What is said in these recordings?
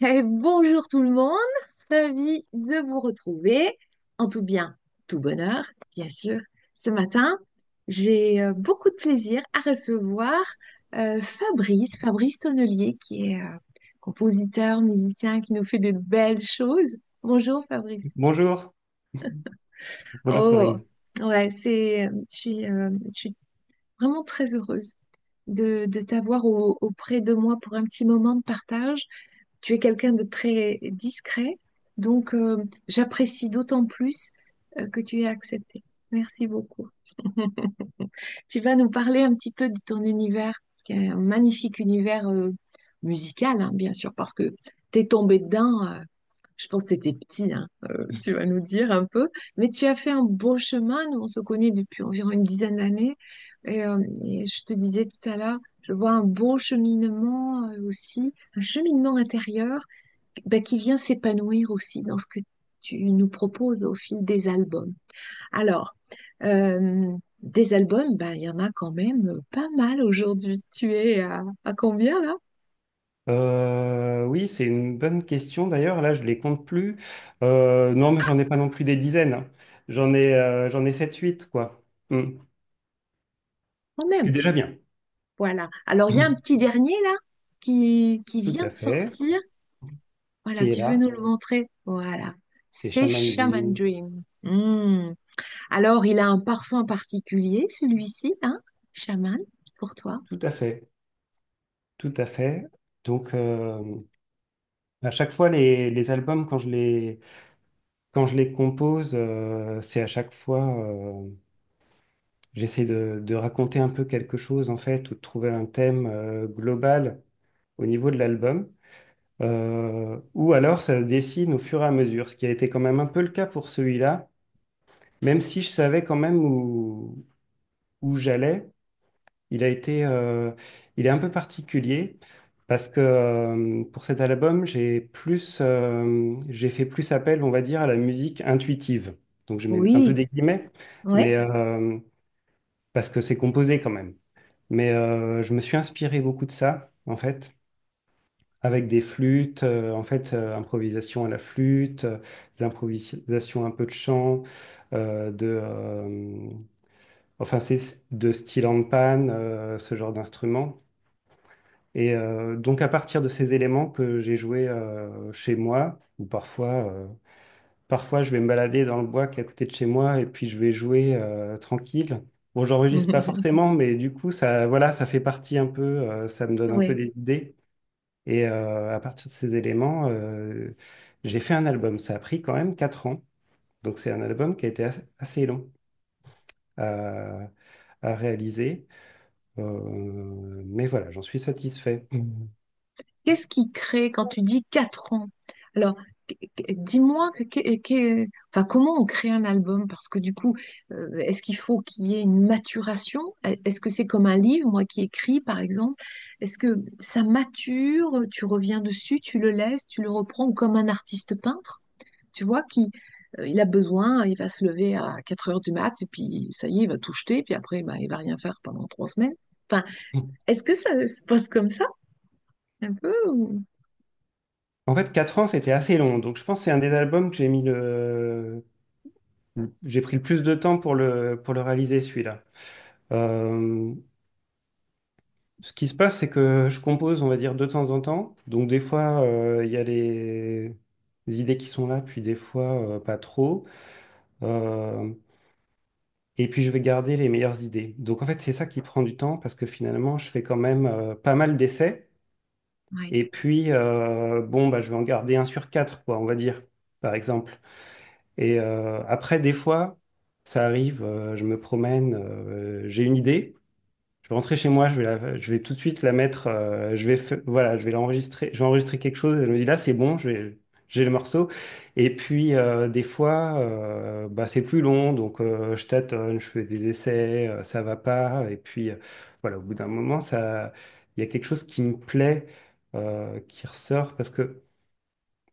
Bonjour tout le monde, ravi de vous retrouver en tout bien, tout bonheur, bien sûr. Ce matin, j'ai beaucoup de plaisir à recevoir Fabrice Tonnelier, qui est compositeur, musicien, qui nous fait de belles choses. Bonjour Fabrice. Bonjour, bonjour Oh, Corinne. ouais, je suis vraiment très heureuse de t'avoir auprès de moi pour un petit moment de partage. Tu es quelqu'un de très discret, donc j'apprécie d'autant plus que tu aies accepté. Merci beaucoup. Tu vas nous parler un petit peu de ton univers, qui est un magnifique univers musical, hein, bien sûr, parce que tu es tombé dedans, je pense que tu étais petit, hein, tu vas nous dire un peu, mais tu as fait un beau chemin. Nous, on se connaît depuis environ une dizaine d'années, et je te disais tout à l'heure, je vois un beau cheminement aussi, un cheminement intérieur ben, qui vient s'épanouir aussi dans ce que tu nous proposes au fil des albums. Alors, des albums, ben, il y en a quand même pas mal aujourd'hui. Tu es à combien là? Oui, c'est une bonne question. D'ailleurs, là, je les compte plus. Non, mais j'en ai pas non plus des dizaines, hein. J'en ai 7, 8, quoi. Quand Ce qui est même. déjà bien. Voilà. Alors, il y a un petit dernier là qui Tout vient à de fait. sortir. Voilà, Qui est tu veux là? nous le montrer? Voilà. C'est C'est Shaman Shaman Dream. Dream. Alors, il a un parfum particulier, celui-ci, hein? Shaman, pour toi. Tout à fait. Tout à fait. Donc, à chaque fois, les albums, quand je les compose, c'est à chaque fois, j'essaie de raconter un peu quelque chose, en fait, ou de trouver un thème, global au niveau de l'album. Ou alors ça se dessine au fur et à mesure, ce qui a été quand même un peu le cas pour celui-là, même si je savais quand même où j'allais. Il a été, il est un peu particulier parce que pour cet album, j'ai fait plus appel, on va dire, à la musique intuitive. Donc je mets un peu Oui, des guillemets, ouais. mais parce que c'est composé quand même. Mais je me suis inspiré beaucoup de ça, en fait, avec des flûtes, en fait, improvisation à la flûte, des improvisations un peu de chant, enfin, c'est de style en pan, ce genre d'instrument. Et donc, à partir de ces éléments que j'ai joués chez moi, ou parfois je vais me balader dans le bois qui est à côté de chez moi, et puis je vais jouer tranquille. Bon, j'enregistre pas forcément, mais du coup, ça, voilà, ça fait partie un peu, ça me donne un peu Oui. des idées. Et à partir de ces éléments, j'ai fait un album. Ça a pris quand même 4 ans. Donc c'est un album qui a été assez long à, à réaliser. Mais voilà, j'en suis satisfait. Qu'est-ce qui crée quand tu dis 4 ans? Alors, dis-moi enfin, comment on crée un album? Parce que du coup, est-ce qu'il faut qu'il y ait une maturation? Est-ce que c'est comme un livre, moi qui écris, par exemple? Est-ce que ça mature, tu reviens dessus, tu le laisses, tu le reprends, ou comme un artiste peintre, tu vois, il a besoin, il va se lever à 4 heures du mat, et puis ça y est, il va tout jeter, puis après, bah, il va rien faire pendant 3 semaines. Enfin, est-ce que ça se passe comme ça, un peu? En fait, 4 ans, c'était assez long. Donc je pense que c'est un des albums que j'ai pris le plus de temps pour le réaliser, celui-là. Euh, Ce qui se passe, c'est que je compose, on va dire, de temps en temps. Donc des fois, il y a les idées qui sont là, puis des fois, pas trop. Euh, Et puis je vais garder les meilleures idées. Donc en fait, c'est ça qui prend du temps parce que finalement, je fais quand même pas mal d'essais. Oui. Et puis, bon, bah, je vais en garder un sur quatre, quoi, on va dire, par exemple. Et après, des fois, ça arrive, je me promène, j'ai une idée. Je vais rentrer chez moi, je vais tout de suite la mettre, voilà, je vais l'enregistrer, je vais enregistrer quelque chose et je me dis là, c'est bon, j'ai le morceau. Et puis, des fois, bah, c'est plus long, donc je tâtonne, je fais des essais, ça va pas. Et puis, voilà, au bout d'un moment, il y a quelque chose qui me plaît, qui ressort parce que,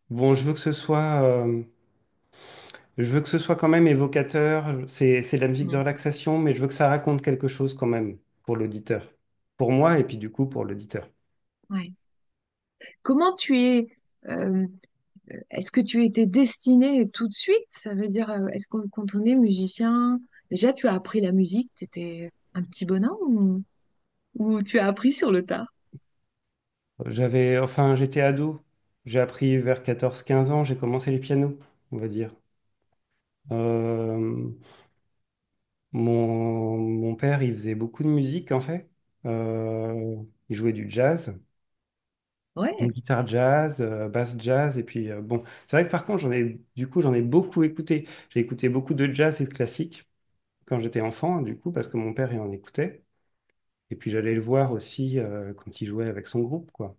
bon, je veux que ce soit quand même évocateur. C'est de la musique de Mm. relaxation, mais je veux que ça raconte quelque chose quand même pour l'auditeur. Pour moi et puis du coup pour l'auditeur. Ouais. Comment tu es? Euh, Est-ce que tu étais destiné tout de suite? Ça veut dire, est-ce qu'on quand on est musicien, déjà tu as appris la musique, tu étais un petit bonhomme ou tu as appris sur le tard? Enfin, j'étais ado. J'ai appris vers 14 15 ans, j'ai commencé les pianos, on va dire. Euh, mon père, il faisait beaucoup de musique, en fait. Il jouait du jazz, une Ouais, guitare jazz, basse jazz, et puis bon, c'est vrai que par contre, j'en ai beaucoup écouté. J'ai écouté beaucoup de jazz et de classique quand j'étais enfant, du coup, parce que mon père, il en écoutait. Et puis j'allais le voir aussi quand il jouait avec son groupe, quoi.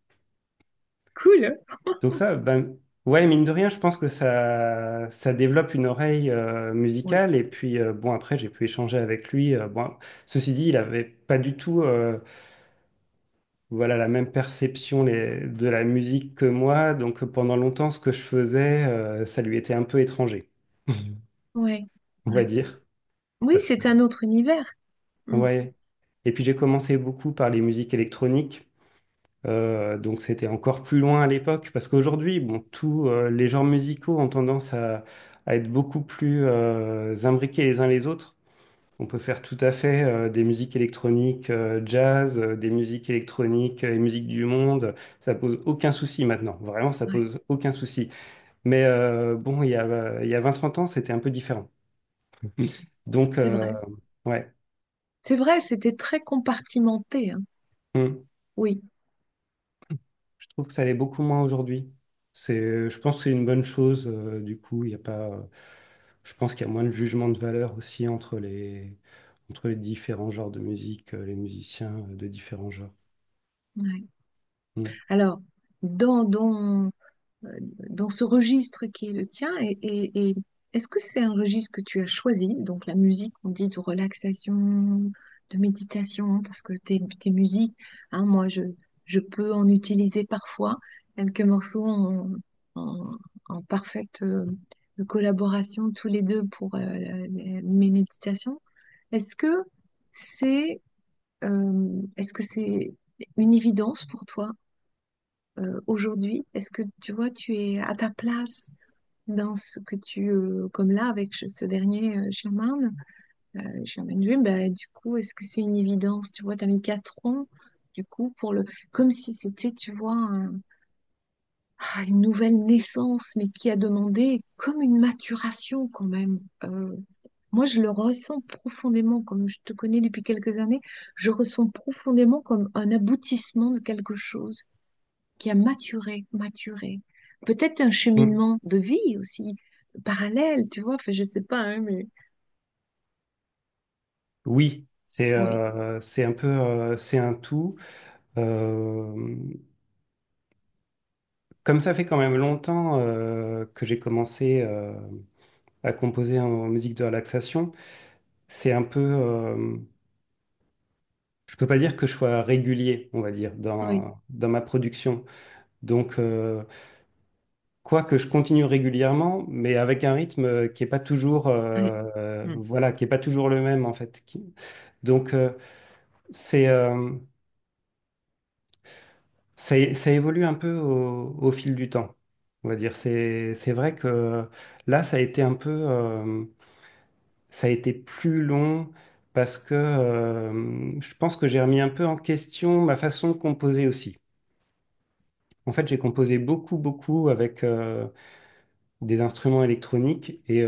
cool. Donc ça, ben, ouais, mine de rien, je pense que ça développe une oreille Ouais, musicale. Et puis, bon, après, j'ai pu échanger avec lui. Bon, ceci dit, il avait pas du tout voilà, la même perception de la musique que moi. Donc, pendant longtemps, ce que je faisais, ça lui était un peu étranger, ouais, on va ouais. dire. Oui, Parce que, c'est un autre univers. Mm. ouais. Et puis, j'ai commencé beaucoup par les musiques électroniques. Donc c'était encore plus loin à l'époque, parce qu'aujourd'hui, bon, tous les genres musicaux ont tendance à être beaucoup plus imbriqués les uns les autres. On peut faire tout à fait des musiques électroniques jazz, des musiques électroniques et musique du monde. Ça pose aucun souci maintenant. Vraiment, ça Ouais, pose aucun souci. Mais bon, il y a 20 30 ans, c'était un peu différent. Donc, c'est vrai. ouais. C'est vrai, c'était très compartimenté, hein. Hmm. Oui, Je trouve que ça l'est beaucoup moins aujourd'hui. Je pense que c'est une bonne chose. Du coup, il y a pas. Je pense qu'il y a moins de jugement de valeur aussi entre les différents genres de musique, les musiciens de différents genres. ouais. Mm. Alors, dans, dans, euh, dans ce registre qui est le tien, et est-ce que c'est un registre que tu as choisi? Donc, la musique, on dit de relaxation, de méditation, parce que tes musiques, hein, moi, je peux en utiliser parfois quelques morceaux en, en parfaite collaboration tous les deux pour mes méditations. Est-ce que c'est est-ce que c'est une évidence pour toi aujourd'hui? Est-ce que tu vois, tu es à ta place dans ce que comme là avec ce dernier Sherman Dream, bah, du coup, est-ce que c'est une évidence? Tu vois, tu as mis 4 ans, du coup, comme si c'était, tu vois, une nouvelle naissance, mais qui a demandé comme une maturation quand même. Moi, je le ressens profondément, comme je te connais depuis quelques années, je ressens profondément comme un aboutissement de quelque chose qui a maturé. Peut-être un Mm. cheminement de vie aussi, parallèle, tu vois, enfin, je sais pas, hein, mais Oui, oui, c'est un peu c'est un tout. Euh, Comme ça fait quand même longtemps que j'ai commencé à composer en musique de relaxation, c'est un peu je peux pas dire que je sois régulier, on va dire, oui, dans ma production. Donc, quoique je continue régulièrement, mais avec un rythme qui est pas toujours, oui, mm, voilà, qui est pas toujours le même en fait. Donc, c'est, ça évolue un peu au fil du temps, on va dire. C'est vrai que là, ça a été plus long parce que je pense que j'ai remis un peu en question ma façon de composer aussi. En fait, j'ai composé beaucoup, beaucoup avec des instruments électroniques et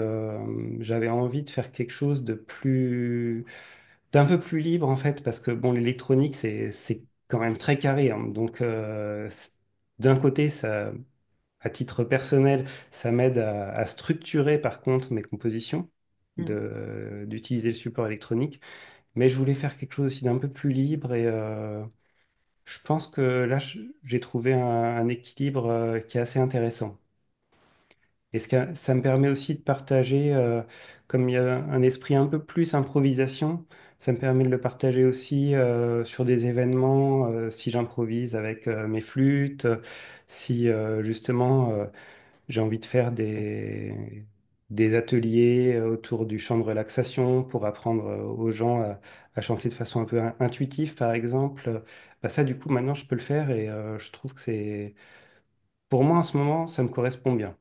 j'avais envie de faire quelque chose d'un peu plus libre en fait, parce que bon, l'électronique, c'est quand même très carré, hein. Donc, d'un côté, à titre personnel, ça m'aide à structurer par contre mes compositions, mm. d'utiliser le support électronique, mais je voulais faire quelque chose aussi d'un peu plus libre et je pense que là, j'ai trouvé un équilibre qui est assez intéressant. Et ça me permet aussi de partager, comme il y a un esprit un peu plus improvisation, ça me permet de le partager aussi sur des événements, si j'improvise avec mes flûtes, si justement j'ai envie de faire des ateliers autour du chant de relaxation pour apprendre aux gens à chanter de façon un peu intuitive, par exemple. Bah ça, du coup, maintenant, je peux le faire et je trouve que pour moi, en ce moment, ça me correspond bien.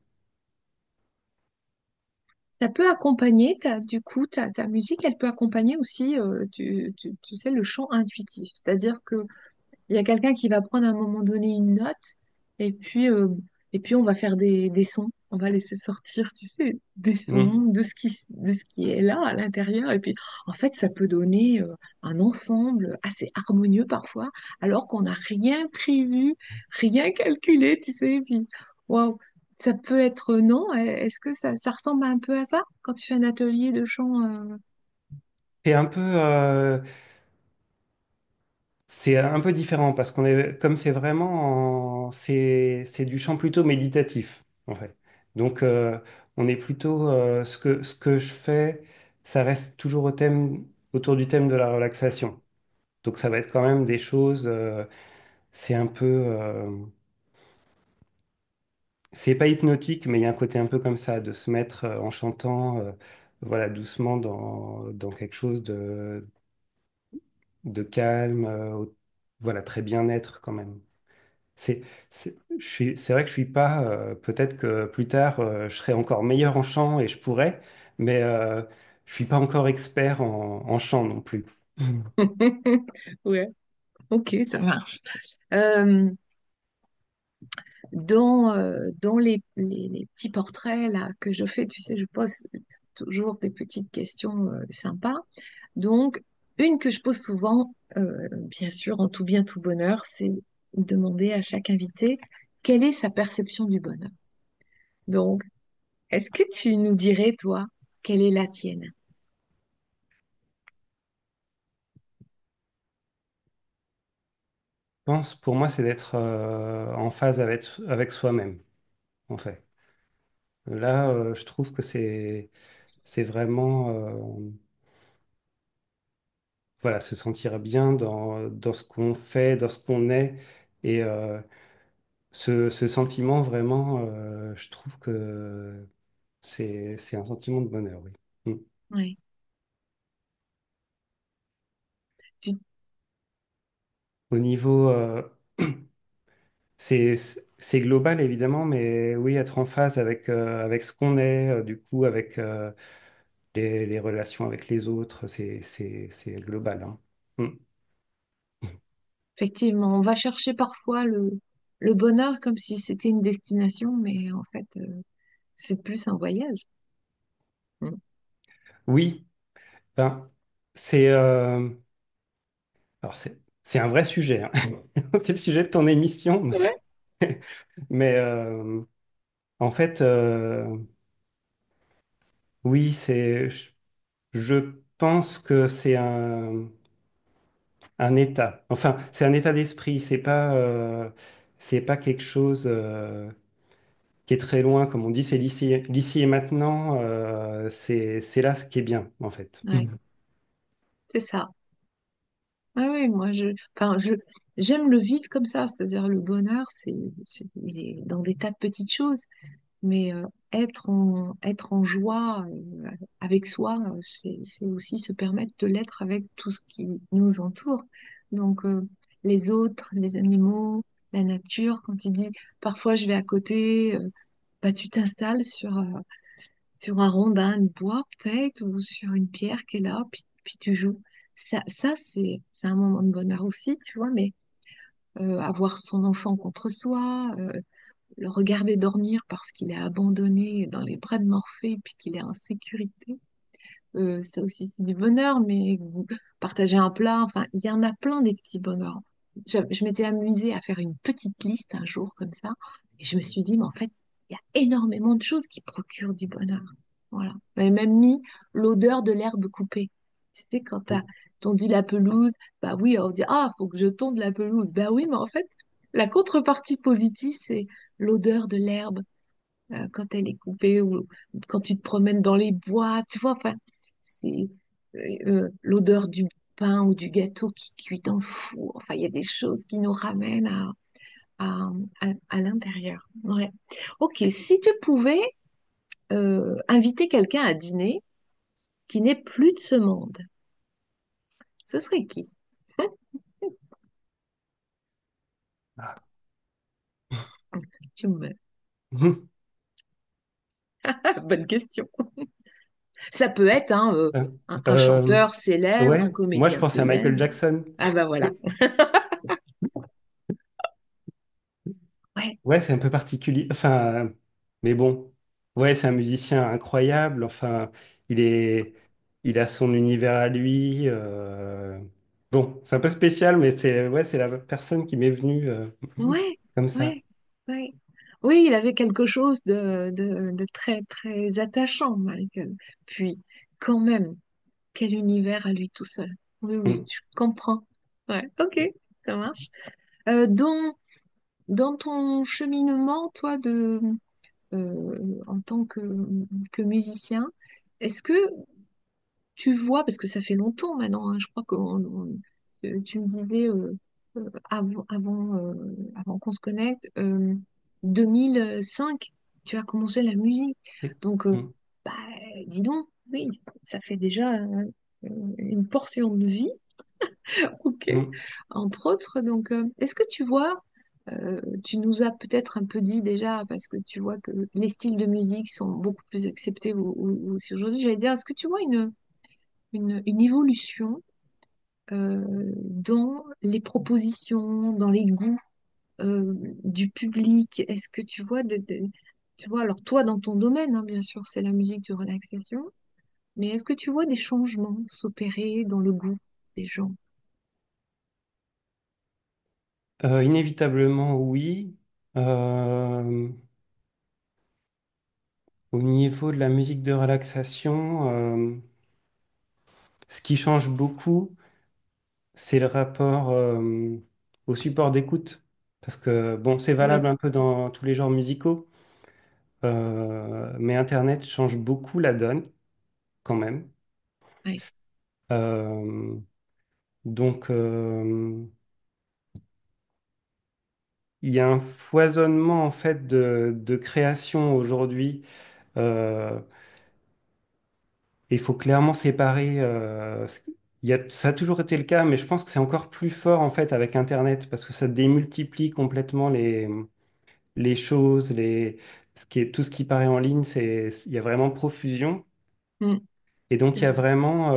Ça peut accompagner, du coup, ta musique, elle peut accompagner aussi, tu sais, le chant intuitif. C'est-à-dire que il y a quelqu'un qui va prendre à un moment donné une note et puis, euh, et puis on va faire des sons. On va laisser sortir, tu sais, des sons Mm. de ce qui est là à l'intérieur. Et puis, en fait, ça peut donner un ensemble assez harmonieux parfois, alors qu'on n'a rien prévu, rien calculé, tu sais. Et puis, waouh, ça peut être non. Est-ce que ça ressemble un peu à ça quand tu fais un atelier de chant C'est un peu, c'est un peu différent parce qu'on est, comme c'est vraiment, c'est du chant plutôt méditatif, en fait. Donc, on est plutôt, ce que je fais, ça reste toujours au thème, autour du thème de la relaxation. Donc, ça va être quand même des choses, c'est un peu, c'est pas hypnotique, mais il y a un côté un peu comme ça, de se mettre en chantant, voilà, doucement dans quelque chose de calme, voilà, très bien-être quand même. C'est vrai que je suis pas. Peut-être que plus tard, je serai encore meilleur en chant et je pourrais, mais je suis pas encore expert en chant non plus. Mm. Ouais, ok, ça marche. Euh, dans les petits portraits là que je fais, tu sais, je pose toujours des petites questions sympas. Donc, une que je pose souvent, bien sûr, en tout bien, tout bonheur, c'est demander à chaque invité quelle est sa perception du bonheur. Donc, est-ce que tu nous dirais, toi, quelle est la tienne? Je pense, pour moi, c'est d'être en phase avec soi-même, en fait. Là, je trouve que c'est vraiment, voilà, se sentir bien dans ce qu'on fait, dans ce qu'on est, et ce sentiment vraiment, je trouve que c'est un sentiment de bonheur, oui. Mm. Oui. Tu- Au niveau, c'est global évidemment, mais oui, être en phase avec ce qu'on est, du coup, avec les relations avec les autres, c'est global, hein. Mm. Effectivement, on va chercher parfois le bonheur comme si c'était une destination, mais en fait, c'est plus un voyage. Mm. Oui, ben, c'est alors c'est un vrai sujet, hein. C'est le sujet de ton émission, Ouais. mais en fait, oui, je pense que c'est un état. Enfin, c'est un état d'esprit. C'est pas quelque chose qui est très loin, comme on dit. C'est l'ici et maintenant. C'est là ce qui est bien, en fait. Ouais, c'est ça. Ouais, ouais, moi, enfin, j'aime le vivre comme ça, c'est-à-dire le bonheur, il est dans des tas de petites choses, mais être en joie avec soi, c'est aussi se permettre de l'être avec tout ce qui nous entoure. Donc, les autres, les animaux, la nature, quand tu dis, parfois je vais à côté, bah, tu t'installes sur un rondin de bois peut-être ou sur une pierre qui est là, puis tu joues. C'est un moment de bonheur aussi, tu vois, mais avoir son enfant contre soi, le regarder dormir parce qu'il est abandonné dans les bras de Morphée puis qu'il est en sécurité, ça aussi c'est du bonheur, mais partager un plat, enfin, il y en a plein des petits bonheurs. Je m'étais amusée à faire une petite liste un jour comme ça, et je me suis dit, mais en fait, il y a énormément de choses qui procurent du bonheur. Voilà. J'avais même mis l'odeur de l'herbe coupée. C'était quand t'as tondu la pelouse, bah oui, on dit, ah, faut que je tonde la pelouse. Bah oui, mais en fait, la contrepartie positive, c'est l'odeur de l'herbe quand elle est coupée ou quand tu te promènes dans les bois, tu vois, enfin, c'est l'odeur du pain ou du gâteau qui cuit dans le four. Enfin, il y a des choses qui nous ramènent à, à l'intérieur. Ouais. Ok, si tu pouvais inviter quelqu'un à dîner qui n'est plus de ce monde, ce serait qui? Ah. Tu me... Bonne question. Ça peut être hein, Euh, un euh, chanteur célèbre, un ouais, moi je comédien pensais à Michael célèbre. Jackson. Ah bah voilà. Ouais, Ouais, c'est un peu particulier. Enfin, mais bon, ouais, c'est un musicien incroyable. Enfin, il est, il a son univers à lui. Bon, c'est un peu spécial, mais c'est ouais, c'est la personne qui m'est venue ouais, comme ça. ouais, ouais. Oui, il avait quelque chose de très, très attachant, Michael. Puis, quand même, quel univers à lui tout seul. Oui, oui, Mm. je comprends. Ouais, ok, ça marche. Dans ton cheminement, toi, en tant que musicien, est-ce que tu vois, parce que ça fait longtemps maintenant, hein, je crois que tu me disais avant qu'on se connecte, 2005, tu as commencé la musique. Donc, Mm. bah, dis donc, oui, ça fait déjà une portion de vie. Ok. Mm. Entre autres, donc, est-ce que tu vois, tu nous as peut-être un peu dit déjà, parce que tu vois que les styles de musique sont beaucoup plus acceptés aussi aujourd'hui, j'allais dire, est-ce que tu vois une évolution dans les propositions, dans les goûts du public? Est-ce que tu vois, tu vois, alors toi, dans ton domaine, hein, bien sûr, c'est la musique de relaxation, mais est-ce que tu vois des changements s'opérer dans le goût des gens? Inévitablement, oui. Euh, Au niveau de la musique de relaxation, ce qui change beaucoup, c'est le rapport au support d'écoute. Parce que, bon, c'est valable Oui, un peu dans tous les genres musicaux, mais Internet change beaucoup la donne, quand même. oui, Euh, donc, il y a un foisonnement, en fait, de création aujourd'hui. Euh, Il faut clairement séparer. Ça a toujours été le cas, mais je pense que c'est encore plus fort en fait avec Internet parce que ça démultiplie complètement les choses, tout ce qui paraît en ligne. Il y a vraiment profusion. mm, Et donc c'est il y a vrai. vraiment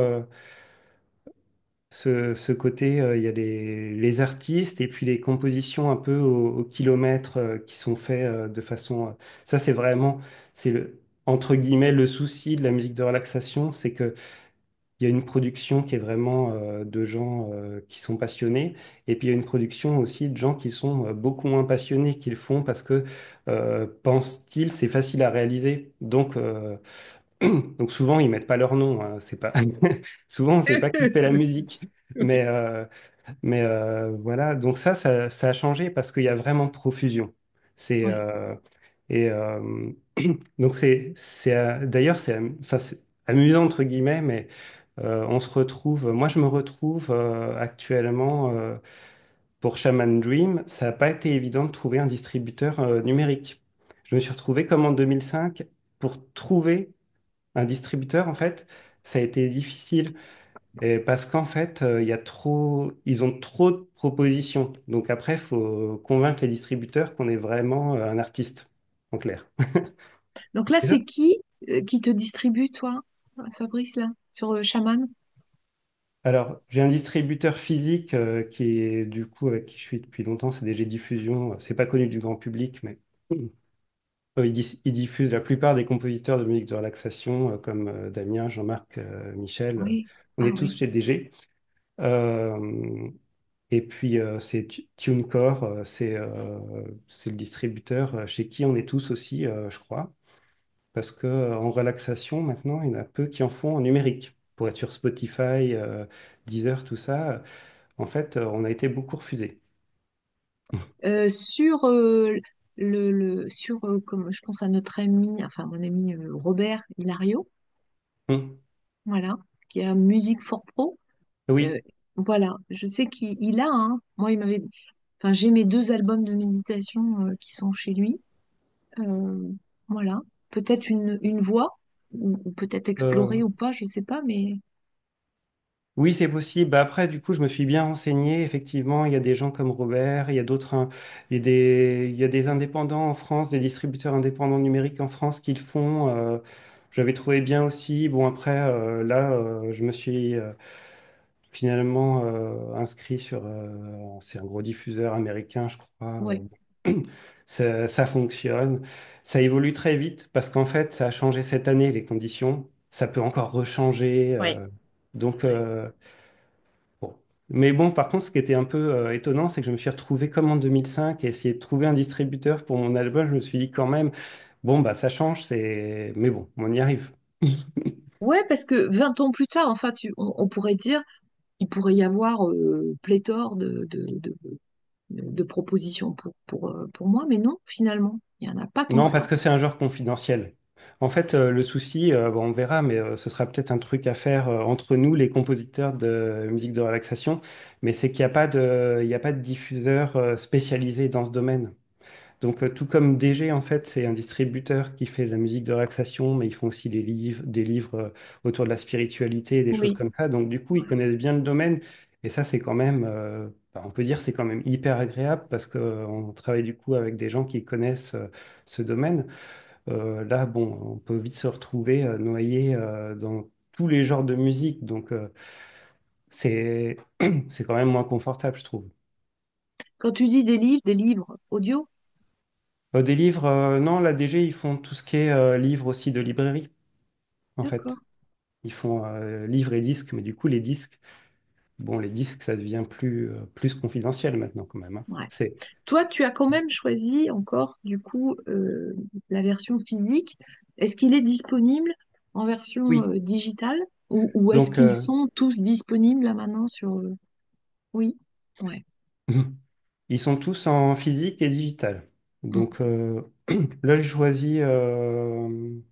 ce côté, il y a les artistes et puis les compositions un peu au kilomètre qui sont faites de façon. Ça, c'est entre guillemets, le souci de la musique de relaxation, c'est que il y a une production qui est vraiment de gens qui sont passionnés, et puis il y a une production aussi de gens qui sont beaucoup moins passionnés, qui le font parce que, pensent-ils, c'est facile à réaliser. Donc souvent, ils mettent pas leur nom, hein, c'est pas... Souvent, on sait pas qui fait la musique. Mais, voilà, donc ça a changé parce qu'il y a vraiment profusion. C'est, Ouais, et donc d'ailleurs, enfin, c'est amusant entre guillemets, mais moi je me retrouve actuellement pour Shaman Dream, ça n'a pas été évident de trouver un distributeur numérique. Je me suis retrouvé comme en 2005 pour trouver un distributeur, en fait, ça a été difficile. Et parce qu'en fait, ils ont trop de propositions. Donc après, il faut convaincre les distributeurs qu'on est vraiment un artiste, en clair. donc là, Déjà. c'est qui te distribue, toi, Fabrice, là, sur le chaman? Alors, j'ai un distributeur physique qui est du coup avec qui je suis depuis longtemps, c'est DG Diffusion. C'est pas connu du grand public, mais ils diffusent la plupart des compositeurs de musique de relaxation comme Damien, Jean-Marc, Michel. Oui, On ah est tous oui. chez DG. Euh, et puis, c'est TuneCore, c'est le distributeur chez qui on est tous aussi, je crois. Parce que en relaxation, maintenant, il y en a peu qui en font en numérique. Pour être sur Spotify, Deezer, tout ça, en fait, on a été beaucoup refusés. Sur comme je pense à notre ami, enfin mon ami Robert Hilario, Hum. voilà, qui a Musique for Pro. Euh, Oui, voilà, je sais qu'il a, hein, moi il m'avait, enfin j'ai mes deux albums de méditation qui sont chez lui. Euh, voilà, peut-être une voix ou peut-être explorer euh, ou pas, je sais pas, mais Oui, c'est possible. Bah, après, du coup, je me suis bien renseigné. Effectivement, il y a des gens comme Robert, il y a d'autres, hein, il y a des indépendants en France, des distributeurs indépendants numériques en France qui le font. J'avais trouvé bien aussi. Bon, après, là, je me suis finalement inscrit sur, c'est un gros diffuseur américain, je crois. Ouais, Ça fonctionne. Ça évolue très vite parce qu'en fait, ça a changé cette année, les conditions. Ça peut encore rechanger. ouais, Donc, ouais. bon. Mais bon, par contre, ce qui était un peu étonnant, c'est que je me suis retrouvé comme en 2005 et essayer de trouver un distributeur pour mon album. Je me suis dit quand même, bon, bah ça change, c'est... Mais bon, on y arrive. Ouais, parce que 20 ans plus tard, enfin, on pourrait dire, il pourrait y avoir pléthore de propositions pour moi, mais non, finalement, il n'y en a pas tant que Non, ça. parce que c'est un genre confidentiel. En fait, le souci, bon, on verra, mais ce sera peut-être un truc à faire entre nous, les compositeurs de musique de relaxation, mais c'est qu'il n'y a pas il y a pas de diffuseur spécialisé dans ce domaine. Donc, tout comme DG, en fait, c'est un distributeur qui fait de la musique de relaxation, mais ils font aussi des livres autour de la spiritualité et des choses Oui, comme ça. Donc, du coup, ils connaissent bien le domaine. Et ça, c'est quand même, bah, on peut dire, c'est quand même hyper agréable parce qu'on travaille du coup avec des gens qui connaissent ce domaine. Là, bon, on peut vite se retrouver noyé dans tous les genres de musique. Donc, c'est, c'est quand même moins confortable, je trouve. quand tu dis des livres audio, Des livres, non, la DG, ils font tout ce qui est livres aussi de librairie, en d'accord. fait. Ils font livres et disques, mais du coup, les disques, bon, les disques, ça devient plus confidentiel maintenant, quand même, hein. Ouais. C'est, Toi, tu as quand même choisi encore, du coup, la version physique. Est-ce qu'il est disponible en version oui. digitale ou est-ce Donc, qu'ils sont tous disponibles là maintenant sur... Oui, ouais. ils sont tous en physique et digital. Mm. Donc, là, j'ai choisi de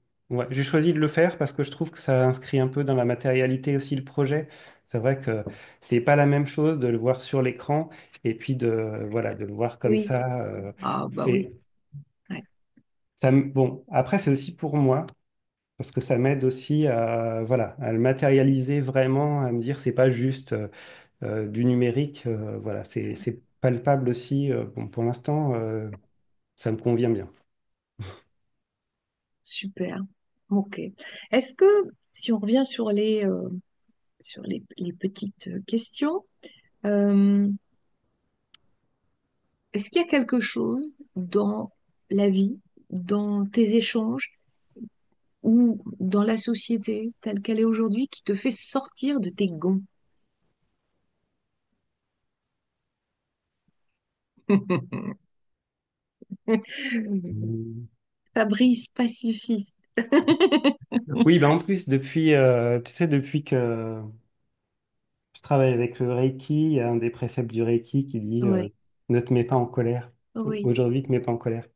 le faire parce que je trouve que ça inscrit un peu dans la matérialité aussi le projet. C'est vrai que c'est pas la même chose de le voir sur l'écran et puis voilà, de le voir comme Oui. ça. Ah bah oui. C'est, Ouais. bon, après, c'est aussi pour moi. Parce que ça m'aide aussi à, voilà, à le matérialiser vraiment, à me dire c'est pas juste du numérique, voilà, c'est palpable aussi. Bon, pour l'instant, ça me convient bien. Super. Ok. Est-ce que, si on revient sur les petites questions, euh, est-ce qu'il y a quelque chose dans la vie, dans tes échanges ou dans la société telle qu'elle est aujourd'hui qui te fait sortir de tes gonds? Mm. Fabrice pacifiste. Oui, bah en plus, depuis, tu sais, depuis que je travaille avec le Reiki, il y a un des préceptes du Reiki qui dit Ouais, ne te mets pas en colère. oui, Aujourd'hui, ne te mets pas en colère.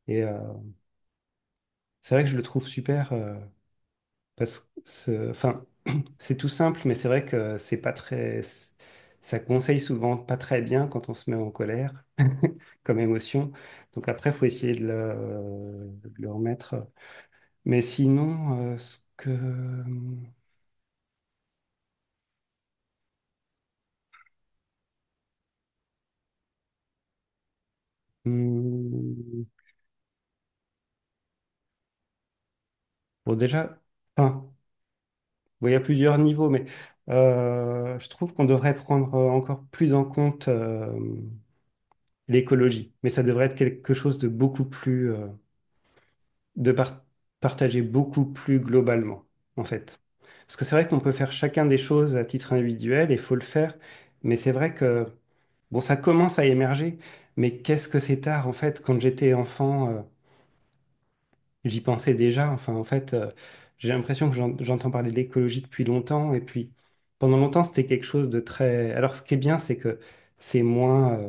Et c'est vrai que je le trouve super. Parce que, enfin, c'est tout simple, mais c'est vrai que c'est pas très, ça conseille souvent pas très bien quand on se met en colère comme émotion. Donc après, il faut essayer de le remettre. Mais sinon, ce que, hmm, bon déjà, enfin, bon, il y a plusieurs niveaux, mais je trouve qu'on devrait prendre encore plus en compte l'écologie. Mais ça devrait être quelque chose de beaucoup plus de partager beaucoup plus globalement, en fait. Parce que c'est vrai qu'on peut faire chacun des choses à titre individuel et il faut le faire, mais c'est vrai que, bon, ça commence à émerger, mais qu'est-ce que c'est tard, en fait, quand j'étais enfant, j'y pensais déjà, enfin, en fait, j'ai l'impression que j'entends parler de l'écologie depuis longtemps, et puis, pendant longtemps, c'était quelque chose de très... Alors, ce qui est bien, c'est que c'est moins...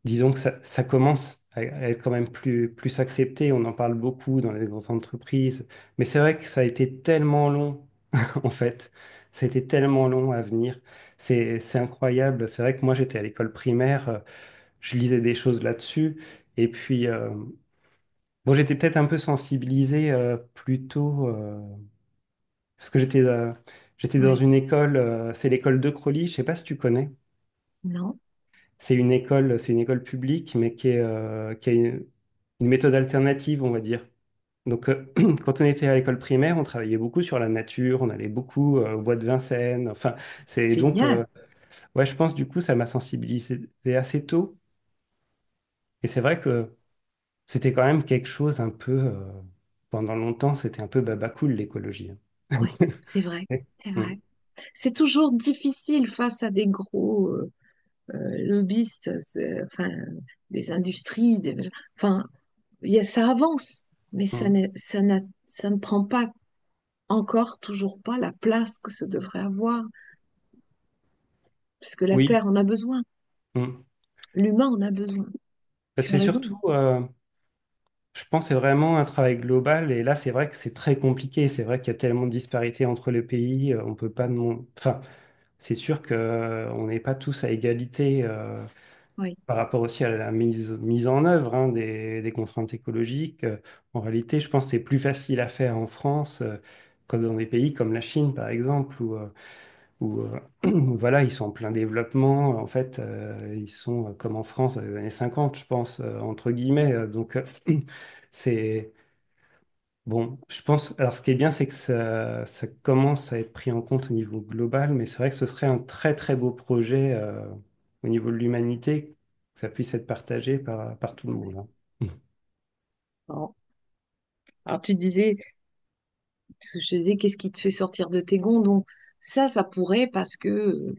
disons que ça commence à être quand même plus accepté. On en parle beaucoup dans les grandes entreprises. Mais c'est vrai que ça a été tellement long, en fait. Ça a été tellement long à venir. C'est incroyable. C'est vrai que moi, j'étais à l'école primaire. Je lisais des choses là-dessus. Et puis, bon, j'étais peut-être un peu sensibilisé plus tôt. Parce que J'étais dans Ouais. une école, c'est l'école de Crolly, je sais pas si tu connais. Non. C'est une école publique, mais qui a une méthode alternative, on va dire. Donc, quand on était à l'école primaire, on travaillait beaucoup sur la nature, on allait beaucoup au bois de Vincennes. Enfin, c'est donc, Génial. ouais, je pense du coup, ça m'a sensibilisé assez tôt. Et c'est vrai que c'était quand même quelque chose un peu, pendant longtemps, c'était un peu baba cool l'écologie, hein. Ouais, c'est vrai. C'est Mm. vrai. C'est toujours difficile face à des gros lobbyistes, enfin, des industries, enfin, ça avance, mais Mm. ça ne prend pas encore, toujours pas la place que ça devrait avoir, parce que la Oui. Terre en a besoin, Mm. l'humain en a besoin. Tu as C'est raison. surtout, je pense, que c'est vraiment un travail global. Et là, c'est vrai que c'est très compliqué. C'est vrai qu'il y a tellement de disparités entre les pays. On peut pas, enfin, c'est sûr que on n'est pas tous à égalité. Oui, Par rapport aussi à la mise en œuvre, hein, des contraintes écologiques. En réalité, je pense que c'est plus facile à faire en France que dans des pays comme la Chine, par exemple, où, voilà, ils sont en plein développement. En fait, ils sont comme en France dans les années 50, je pense, entre guillemets. C'est bon, je pense. Alors, ce qui est bien, c'est que ça commence à être pris en compte au niveau global, mais c'est vrai que ce serait un très très beau projet au niveau de l'humanité, que ça puisse être partagé par tout le ouais. monde, hein. Bon. Alors tu disais, parce que je te disais, qu'est-ce qui te fait sortir de tes gonds? Donc ça pourrait parce que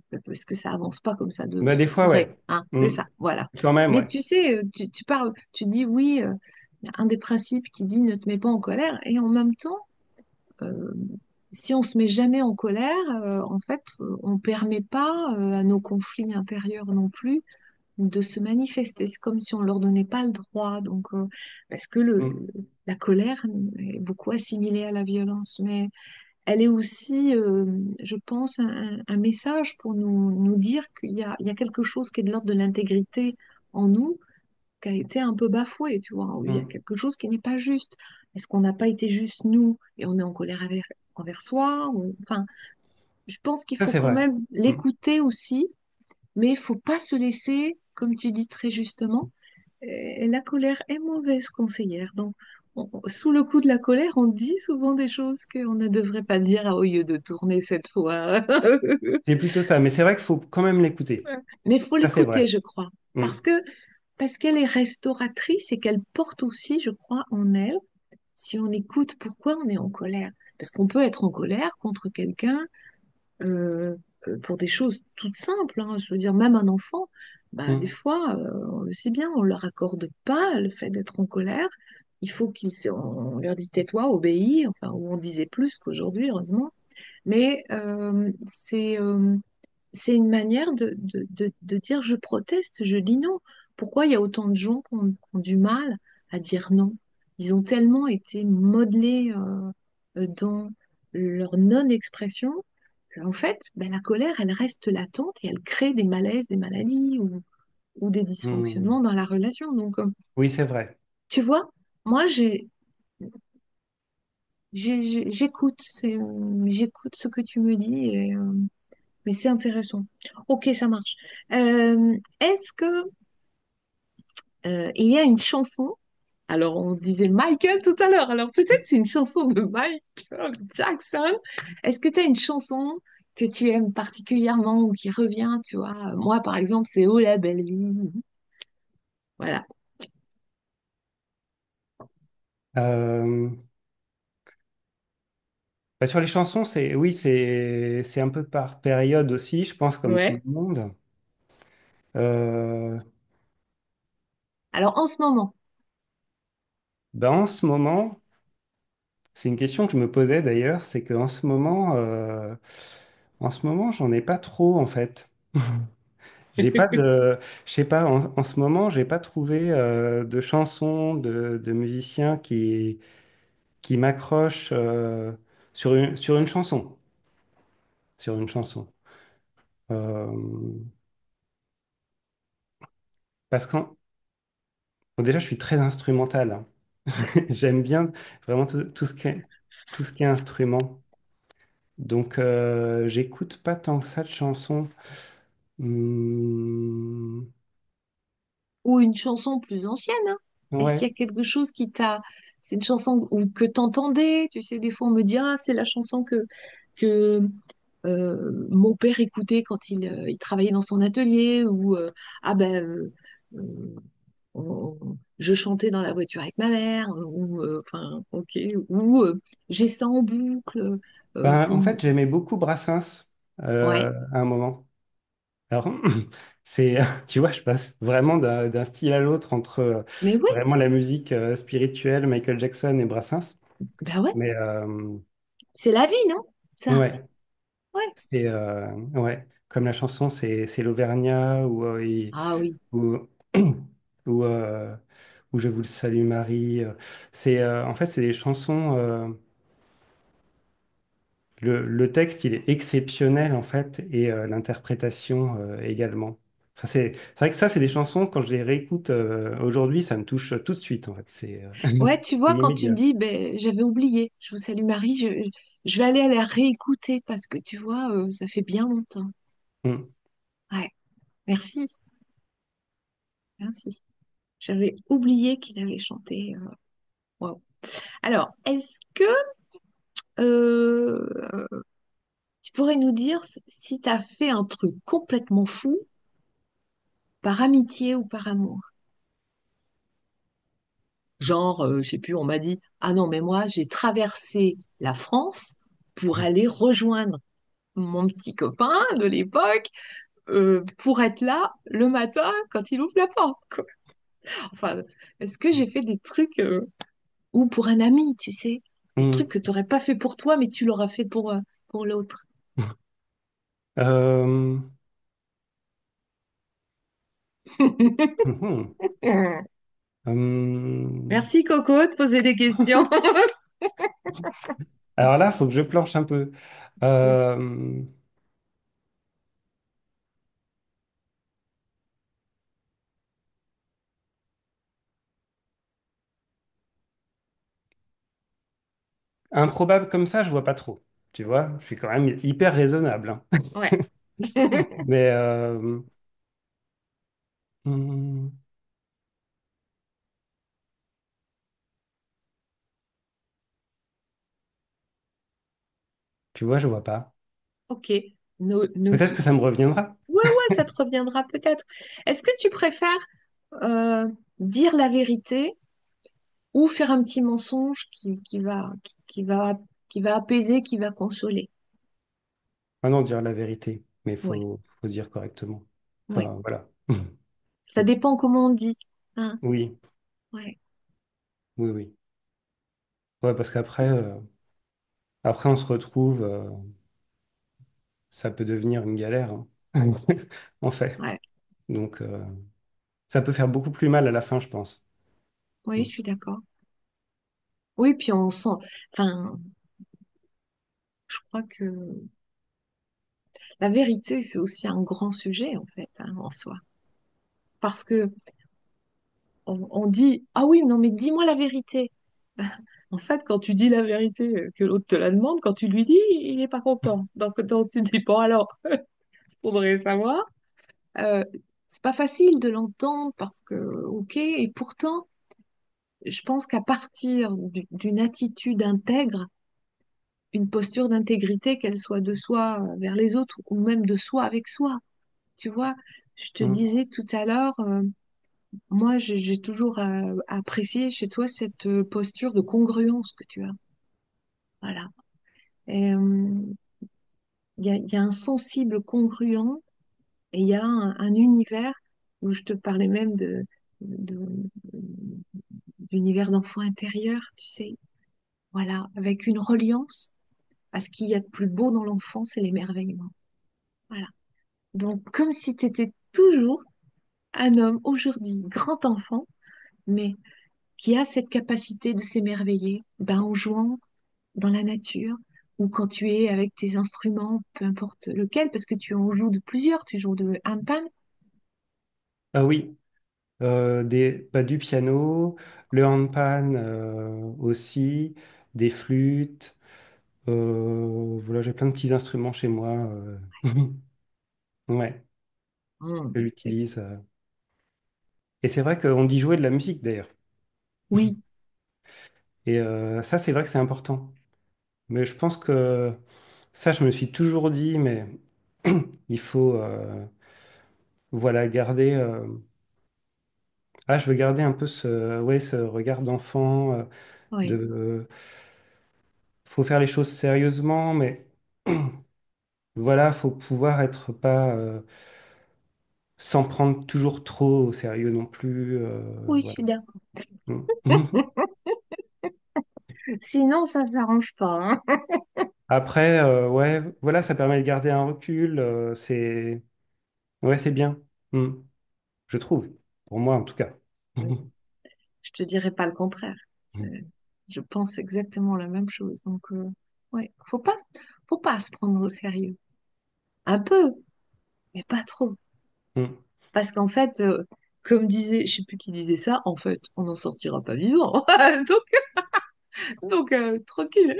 ça avance pas comme Bah, des ça fois, pourrait, ouais. hein, c'est Mm. ça, voilà. Quand même, Mais ouais. tu sais, tu parles, tu dis oui, il y a un des principes qui dit ne te mets pas en colère, et en même temps, euh, si on se met jamais en colère, en fait, on permet pas à nos conflits intérieurs non plus de se manifester. C'est comme si on leur donnait pas le droit. Donc, parce que Mm. la colère est beaucoup assimilée à la violence, mais elle est aussi, je pense, un message pour nous dire il y a quelque chose qui est de l'ordre de l'intégrité en nous, qui a été un peu bafoué, tu vois. Il y a Mm. quelque chose qui n'est pas juste. Est-ce qu'on n'a pas été juste nous et on est en colère envers soi enfin, je pense qu'il Ça, faut c'est quand vrai. même Mm. l'écouter aussi, mais il faut pas se laisser, comme tu dis très justement, la colère est mauvaise conseillère. Donc, sous le coup de la colère, on dit souvent des choses qu'on ne devrait pas dire au lieu de tourner cette fois. C'est plutôt ça. Mais c'est vrai qu'il faut quand même l'écouter. Mais il faut Ça, c'est l'écouter, vrai. je crois, Mm. parce qu'elle est restauratrice et qu'elle porte aussi, je crois, en elle, si on écoute pourquoi on est en colère. Parce qu'on peut être en colère contre quelqu'un euh, pour des choses toutes simples, hein. Je veux dire, même un enfant, bah, des Mm. fois, on le sait bien, on leur accorde pas le fait d'être en colère. Il faut on leur dit tais-toi, obéis, enfin, ou on disait plus qu'aujourd'hui, heureusement. Mais c'est une manière de dire je proteste, je dis non. Pourquoi il y a autant de gens qui ont du mal à dire non? Ils ont tellement été modelés dans leur non-expression qu'en fait, ben, la colère, elle reste latente et elle crée des malaises, des maladies ou des Mm. dysfonctionnements dans la relation. Donc, Oui, c'est vrai. tu vois, moi, j'écoute, j'écoute ce que tu me dis mais c'est intéressant. Ok, ça marche. Est-ce que il y a une chanson? Alors, on disait Michael tout à l'heure. Alors, peut-être c'est une chanson de Michael Jackson. Est-ce que tu as une chanson que tu aimes particulièrement ou qui revient, tu vois? Moi, par exemple, c'est Oh la belle vie. Voilà. Euh, Bah, sur les chansons, oui, c'est un peu par période aussi, je pense, comme tout Ouais. le monde. Euh, Alors, en ce moment, Ben, en ce moment, c'est une question que je me posais d'ailleurs, c'est qu'en en ce moment, j'en ai pas trop en fait. J'ai pas de, je sais pas, en ce moment, j'ai pas trouvé de chansons de musiciens qui m'accrochent sur une chanson, sur une chanson. Euh, Parce que déjà, je suis très instrumental, hein. J'aime bien vraiment tout ce qui est instrument. Donc, j'écoute pas tant que ça de chansons. Hmm, Ou une chanson plus ancienne, hein. Est-ce qu'il ouais. y a quelque chose qui t'a... C'est une chanson que t'entendais, tu sais, des fois on me dit, ah, c'est la chanson que mon père écoutait quand il travaillait dans son atelier, ou ah ben, euh, je chantais dans la voiture avec ma mère, ou enfin, ok, ou j'ai ça en boucle, Ben, en comme... fait, j'aimais beaucoup Brassens Ouais, à un moment. Alors, c'est, tu vois, je passe vraiment d'un style à l'autre entre mais oui, vraiment la musique spirituelle, Michael Jackson et Brassens. ben ouais, Mais c'est la vie, non? Ça, ouais, ouais. c'est ouais, comme la chanson, c'est l'Auvergnat Ah oui. ou ou, ou Je vous le salue Marie. C'est en fait c'est des chansons. Le texte, il est exceptionnel en fait, et l'interprétation également. Enfin, c'est vrai que ça, c'est des chansons, quand je les réécoute aujourd'hui, ça me touche tout de suite en fait. Ouais, tu C'est vois, quand tu me immédiat. dis, ben, j'avais oublié, je vous salue Marie, je vais aller la réécouter parce que tu vois, ça fait bien longtemps. Mm. Ouais, merci, merci. J'avais oublié qu'il avait chanté. Waouh. Alors, est-ce que euh, tu pourrais nous dire si tu as fait un truc complètement fou par amitié ou par amour? Genre, je sais plus, on m'a dit, ah non, mais moi, j'ai traversé la France pour aller rejoindre mon petit copain de l'époque pour être là le matin quand il ouvre la porte, quoi. Enfin, est-ce que j'ai fait des trucs ou pour un ami, tu sais, des trucs Mm. que tu n'aurais pas fait pour toi, mais tu l'auras fait pour l'autre. Euh, mhm. Hum. Merci Coco de poser des questions. Alors là, il faut que je planche un peu. Euh, Improbable comme ça, je vois pas trop. Tu vois, je suis quand même hyper raisonnable, hein. Ouais. Mais hum, tu vois, je vois pas. Ok. Nos Peut-être que ça me reviendra. Ouais, ouais, ça te reviendra peut-être. Est-ce que tu préfères euh, dire la vérité ou faire un petit mensonge qui va apaiser, qui va consoler? Ah non, dire la vérité, mais Oui, faut dire correctement. oui. Enfin, voilà. Ça dépend comment on dit. Hein? Oui, Ouais, oui, oui. Ouais, parce qu'après, après, on se retrouve, ça peut devenir une galère, hein. En fait. ouais. Donc, ça peut faire beaucoup plus mal à la fin, je pense. Oui, je suis d'accord. Oui, puis on sent. Enfin, je crois que la vérité, c'est aussi un grand sujet, en fait, hein, en soi. Parce que on dit, ah oui, non, mais dis-moi la vérité. En fait, quand tu dis la vérité, que l'autre te la demande, quand tu lui dis, il n'est pas content. Donc tu dis, bon, alors, faudrait savoir. Euh, c'est pas facile de l'entendre parce que, ok, et pourtant, je pense qu'à partir d'une attitude intègre, une posture d'intégrité, qu'elle soit de soi vers les autres ou même de soi avec soi, tu vois, je te Mm. disais tout à l'heure, moi, j'ai toujours apprécié chez toi cette posture de congruence que tu as. Voilà. Et, il y a un sensible congruent et il y a un univers où je te parlais même de- d'univers d'enfant intérieur, tu sais. Voilà, avec une reliance à ce qu'il y a de plus beau dans l'enfance et l'émerveillement. Voilà. Donc, comme si tu étais toujours un homme aujourd'hui, grand enfant, mais qui a cette capacité de s'émerveiller, ben, en jouant dans la nature ou quand tu es avec tes instruments, peu importe lequel, parce que tu en joues de plusieurs, tu joues de handpan. Ah oui, bah, du piano, le handpan aussi, des flûtes. Voilà, j'ai plein de petits instruments chez moi. Ouais, que C'est- j'utilise. Et c'est vrai qu'on dit jouer de la musique d'ailleurs. Oui, Et ça, c'est vrai que c'est important. Mais je pense que ça, je me suis toujours dit, mais il faut voilà, garder. Ah, je veux garder un peu ouais, ce regard d'enfant. oui. Faut faire les choses sérieusement, mais voilà, faut pouvoir être pas sans prendre toujours trop au sérieux non plus. Oui, je Voilà. suis d'accord. Mm. Sinon, ça s'arrange pas, hein. Après, ouais, voilà, ça permet de garder un recul. Ouais, c'est bien. Mm. Je trouve. Pour moi, en tout cas. Oui. Je te dirais pas le contraire. Je, Mm. je pense exactement la même chose. Donc, ouais, faut pas se prendre au sérieux. Un peu, mais pas trop. Mm. Parce qu'en fait, comme disait, je sais plus qui disait ça, en fait, on n'en sortira pas vivant. Donc, tranquille.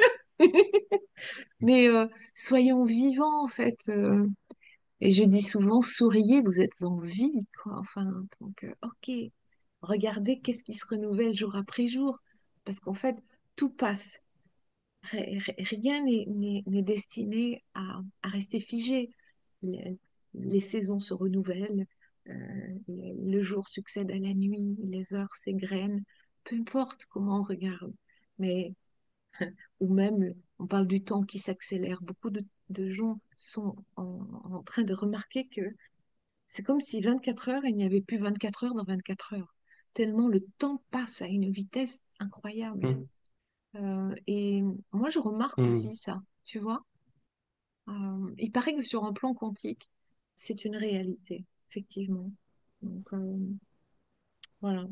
Mais soyons vivants, en fait. Et je dis souvent, souriez, vous êtes en vie, quoi. Enfin, donc, ok, regardez qu'est-ce qui se renouvelle jour après jour. Parce qu'en fait, tout passe. Rien n'est destiné à rester figé. Les, les saisons se renouvellent, euh, le jour succède à la nuit, les heures s'égrènent, peu importe comment on regarde. Mais, ou même, on parle du temps qui s'accélère. Beaucoup de gens sont en train de remarquer que c'est comme si 24 heures, il n'y avait plus 24 heures dans 24 heures. Tellement le temps passe à une vitesse incroyable. Mm. Et moi, je remarque Mm. aussi ça, tu vois. Il paraît que sur un plan quantique, c'est une réalité, effectivement. Donc, voilà.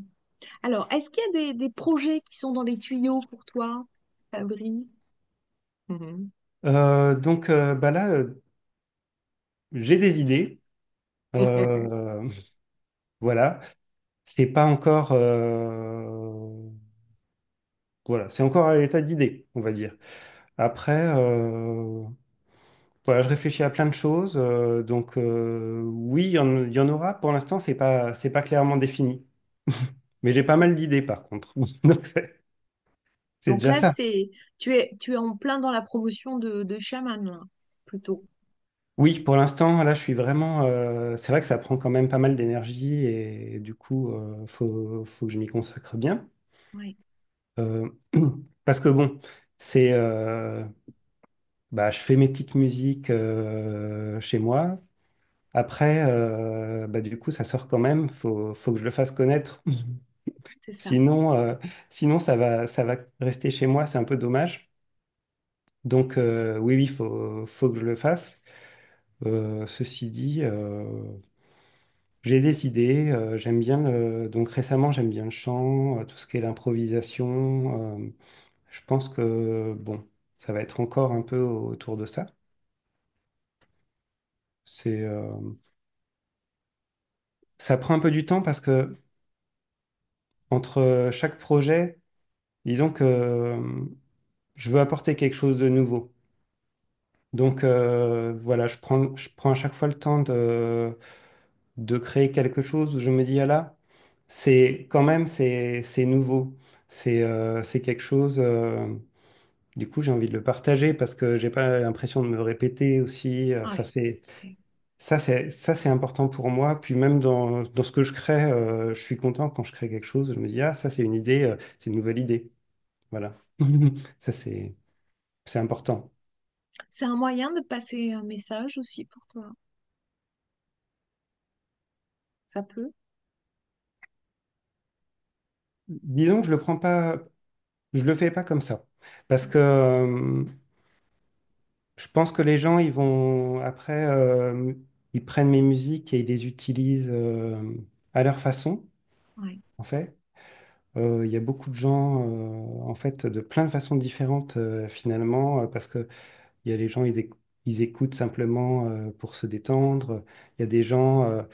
Alors, est-ce qu'il y a des projets qui sont dans les tuyaux pour toi, Fabrice? Mhm. Donc, bah là, j'ai des idées. Euh, voilà. C'est pas encore. Voilà, c'est encore à l'état d'idée, on va dire. Après, voilà, je réfléchis à plein de choses. Donc, oui, il y en aura. Pour l'instant, c'est pas clairement défini. Mais j'ai pas Donc, mal d'idées, par contre. Donc, c'est donc déjà là, ça. tu es en plein dans la promotion de chaman, là, plutôt. Oui, pour l'instant, là, je suis vraiment. C'est vrai que ça prend quand même pas mal d'énergie et du coup, faut que je m'y consacre bien. Oui, Euh, parce que bon, c'est. Bah, je fais mes petites musiques chez moi. Après, bah, du coup, ça sort quand même. Faut que je le fasse connaître. c'est ça. Sinon, sinon ça va rester chez moi. C'est un peu dommage. Donc, oui, oui, faut que je le fasse. Ceci dit, j'ai des idées. J'aime bien donc récemment, j'aime bien le chant, tout ce qui est l'improvisation. Je pense que bon, ça va être encore un peu autour de ça. C'est, ça prend un peu du temps parce que entre chaque projet, disons que je veux apporter quelque chose de nouveau. Donc voilà, je prends à chaque fois le temps de créer quelque chose où je me dis, ah là, c'est quand même, c'est nouveau. C'est quelque chose, du coup, j'ai envie de le partager parce que j'ai pas l'impression de me répéter aussi. Enfin, Oui. Ok. ça, c'est important pour moi. Puis même dans ce que je crée, je suis content quand je crée quelque chose. Je me dis, ah, ça, c'est une idée, c'est une nouvelle idée. Voilà. Ça, c'est important. C'est un moyen de passer un message aussi pour toi. Ça peut. Disons que je le prends pas, je le fais pas comme ça. Parce que je pense que les gens, ils vont, après, ils prennent mes musiques et ils les utilisent à leur façon, Oui, en fait. Il y a beaucoup de gens, en fait, de plein de façons différentes, finalement, parce que il y a les gens, ils écoutent simplement pour se détendre. Il y a des gens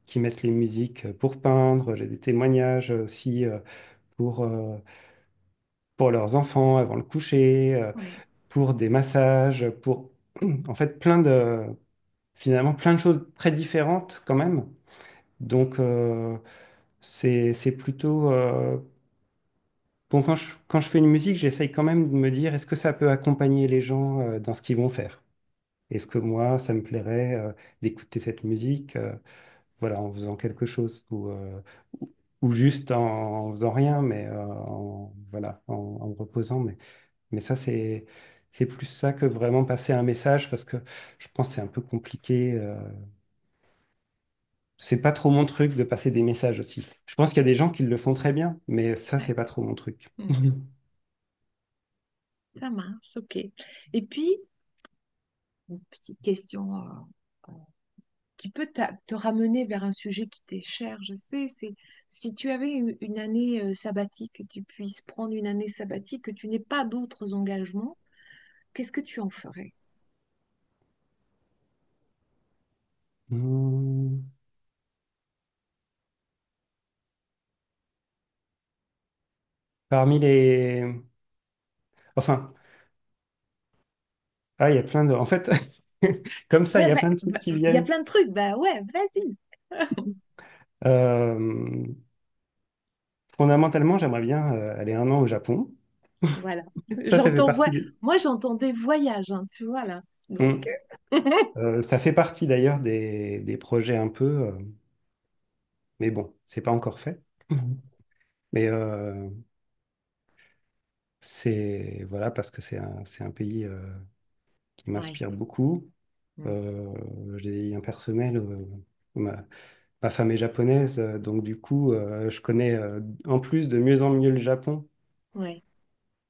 qui mettent les musiques pour peindre. J'ai des témoignages aussi pour leurs enfants avant le coucher. oui, pour des massages, pour en fait finalement plein de choses très différentes quand même. Donc c'est plutôt bon quand je fais une musique, j'essaye quand même de me dire est-ce que ça peut accompagner les gens dans ce qu'ils vont faire? Est-ce que moi, ça me plairait d'écouter cette musique voilà, en faisant quelque chose ou juste en faisant rien, mais voilà, en me reposant. Mais ça, c'est plus ça que vraiment passer un message parce que je pense que c'est un peu compliqué. C'est pas trop mon truc de passer des messages aussi. Je pense qu'il y a des gens qui le font très bien, mais ça, Ouais. c'est pas trop mon truc. Mm. Ça marche, ok. Et puis, une petite question qui peut te ramener vers un sujet qui t'est cher, je sais, c'est si tu avais une année sabbatique, que tu puisses prendre une année sabbatique, que tu n'aies pas d'autres engagements, qu'est-ce que tu en ferais? Hmm. Parmi les... Enfin, ah, il y a plein de... En fait, comme ça, il Ouais, y a plein de trucs qui il y a viennent. plein de trucs, bah ouais, vas-y. Euh, Fondamentalement, j'aimerais bien aller un an au Japon. Voilà. Ça fait J'entends, partie des... moi j'entendais voyage, hein, tu vois là. Donc, Hmm. Ça fait partie d'ailleurs des projets un peu, mais bon, c'est pas encore fait. Mhm. Mais c'est voilà parce que c'est un pays qui ouais. m'inspire beaucoup. Mm. J'ai des liens personnels. Ma, ma femme est japonaise, donc du coup, je connais en plus de mieux en mieux le Japon. Ouais,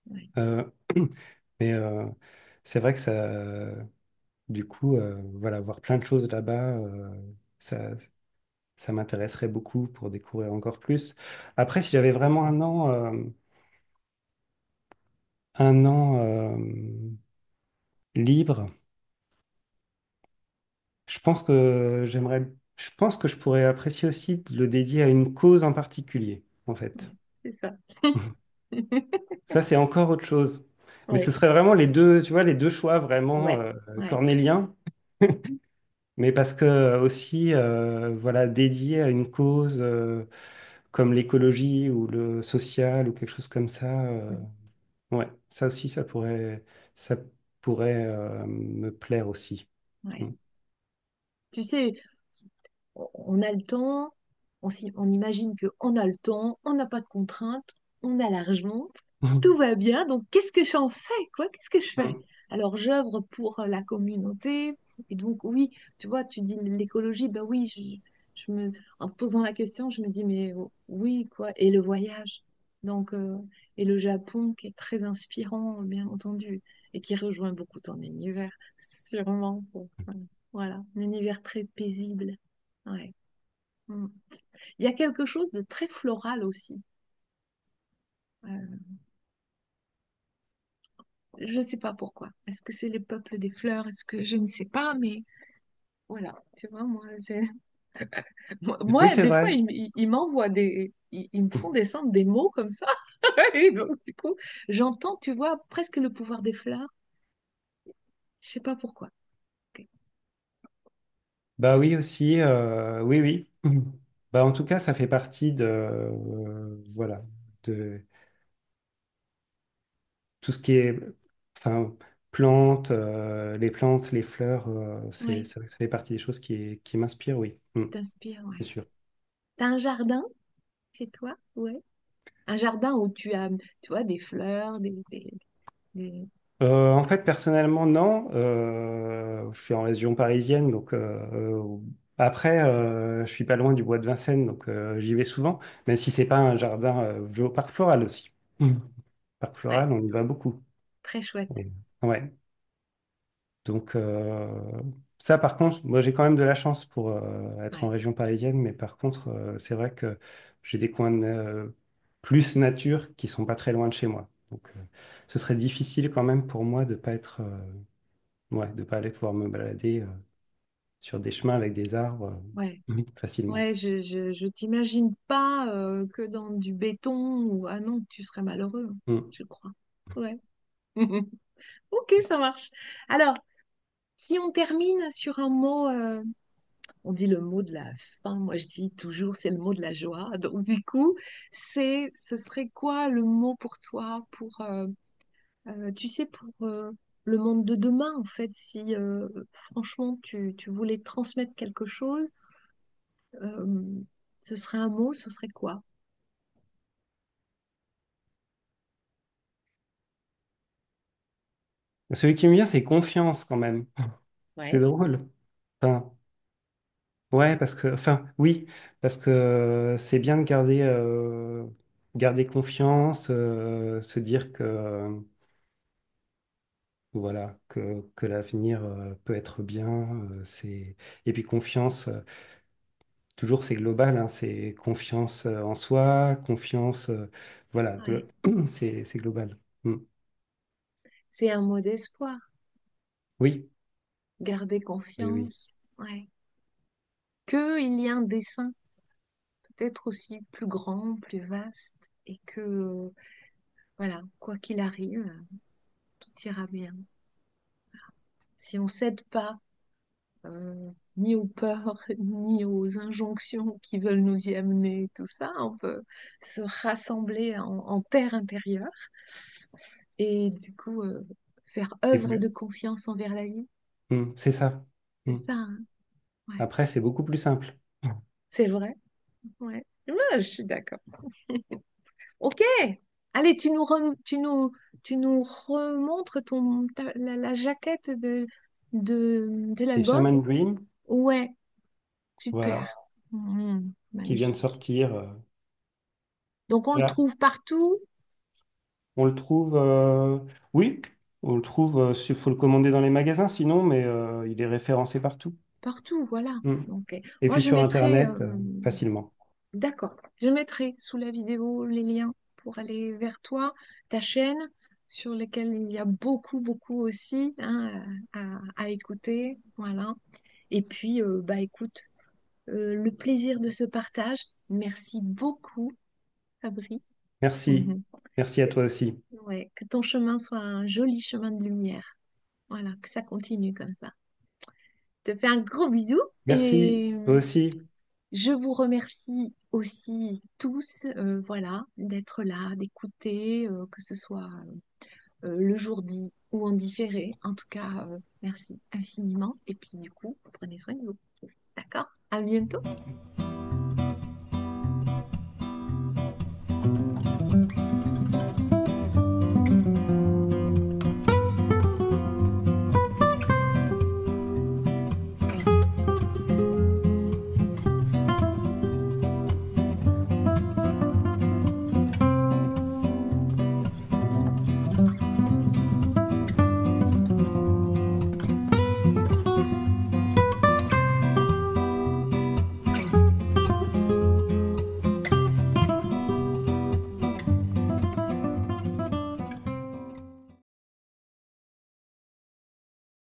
ouais, Euh, mais c'est vrai que ça, du coup, voilà, voir plein de choses là-bas, ça, ça m'intéresserait beaucoup pour découvrir encore plus. Après, si j'avais vraiment un an libre, je pense que je pense que je pourrais apprécier aussi de le dédier à une cause en particulier, en fait. ouais, c'est ça. Ça, c'est encore autre chose. Mais ce Ouais, serait vraiment les deux, tu vois, les deux choix vraiment ouais, ouais, cornéliens. Mais parce que aussi, voilà, dédié à une cause comme l'écologie ou le social ou quelque chose comme ça, mm, ouais, ça aussi, ça pourrait me plaire aussi. ouais. Mm. Tu sais, on a le temps, on imagine qu'on a le temps, on n'a pas de contraintes, on a l'argent, tout va bien, donc qu'est-ce que j'en fais, quoi? Qu'est-ce que je fais? Mm. Alors j'œuvre pour la communauté, et donc oui, tu vois, tu dis l'écologie, ben oui, en te posant la question, je me dis, mais oui, quoi, et le voyage, donc, et le Japon qui est très inspirant, bien entendu, et qui rejoint beaucoup ton univers, sûrement, voilà, un univers très paisible. Ouais. Mm. Il y a quelque chose de très floral aussi. Euh, je ne sais pas pourquoi. Est-ce que c'est les peuples des fleurs? Est-ce que je ne sais pas, mais voilà. Tu vois, Oui, moi, c'est des fois, vrai. ils m'envoient ils me font descendre des mots comme ça. Et donc, du coup, j'entends, tu vois, presque le pouvoir des fleurs. Je sais pas pourquoi. Ok. Bah oui aussi, oui, oui. Bah en tout cas, ça fait partie de, voilà, de tout ce qui est, enfin, plantes, les fleurs, Oui, ça fait partie des choses qui m'inspirent, oui. qui t'inspire, C'est ouais. sûr. T'as un jardin chez toi? Ouais. Un jardin où tu as, tu vois, des fleurs, des- En fait, personnellement, non. Je suis en région parisienne, donc après, je suis pas loin du bois de Vincennes, donc j'y vais souvent, même si c'est pas un jardin. Je vais au parc floral aussi. Parc Ouais, floral, on y va beaucoup. très chouette. Et- ouais. Donc ça, par contre, moi j'ai quand même de la chance pour être en Ouais, région parisienne, mais par contre, c'est vrai que j'ai des coins de plus nature qui sont pas très loin de chez moi. Donc ce serait difficile quand même pour moi de pas être ouais, de pas aller pouvoir me balader sur des chemins avec des arbres ouais. facilement. Ouais, je t'imagine pas que dans du béton ou ah non, tu serais malheureux, Mm. je crois. Ouais. Ok, ça marche. Alors, si on termine sur un mot, on dit le mot de la fin, moi je dis toujours c'est le mot de la joie. Donc du coup, ce serait quoi le mot pour toi, pour, tu sais, pour le monde de demain en fait, si franchement tu voulais transmettre quelque chose, euh, ce serait un mot, ce serait quoi? Celui qui me vient, c'est confiance quand même. C'est Ouais. drôle. Enfin, ouais, parce que, enfin, oui, parce que c'est bien de garder confiance, se dire que, voilà, que l'avenir peut être bien. Et puis confiance, toujours c'est global, hein, c'est confiance en soi, confiance, voilà, Ouais. c'est global. Mm. C'est un mot d'espoir. Oui, Garder oui, oui. confiance. Ouais. Que il y a un dessein peut-être aussi plus grand, plus vaste, et que voilà, quoi qu'il arrive, tout ira bien. Si on cède pas ni aux peurs, ni aux injonctions qui veulent nous y amener, tout ça, on peut se rassembler en terre intérieure et du coup faire C'est œuvre plus. de confiance envers la vie. C'est ça. C'est Mm. ça, hein. Ouais. Après, c'est beaucoup plus simple. C'est vrai. Ouais. Ouais, je suis d'accord. Ok. Allez, tu nous remontres la jaquette de Et l'album. Shaman Dream, Ouais, super. voilà, qui vient de Magnifique. sortir. Donc, on le Voilà. trouve partout, On le trouve, oui, on le trouve, il faut le commander dans les magasins sinon, mais il est référencé partout. partout, voilà. Mm. Donc, Et moi, puis je sur mettrai, Internet, facilement. d'accord, je mettrai sous la vidéo les liens pour aller vers toi, ta chaîne, sur laquelle il y a beaucoup, beaucoup aussi hein, à écouter. Voilà. Et puis, bah, écoute, le plaisir de ce partage. Merci beaucoup, Fabrice. Merci. Mhm. Merci à toi aussi. Ouais, que ton chemin soit un joli chemin de lumière. Voilà, que ça continue comme ça. Je te fais un gros bisou Merci, et toi aussi. je vous remercie aussi tous, voilà, d'être là, d'écouter, que ce soit le jour dit ou en différé. En tout cas, merci infiniment. Et puis du coup, prenez soin de vous. D'accord? À bientôt.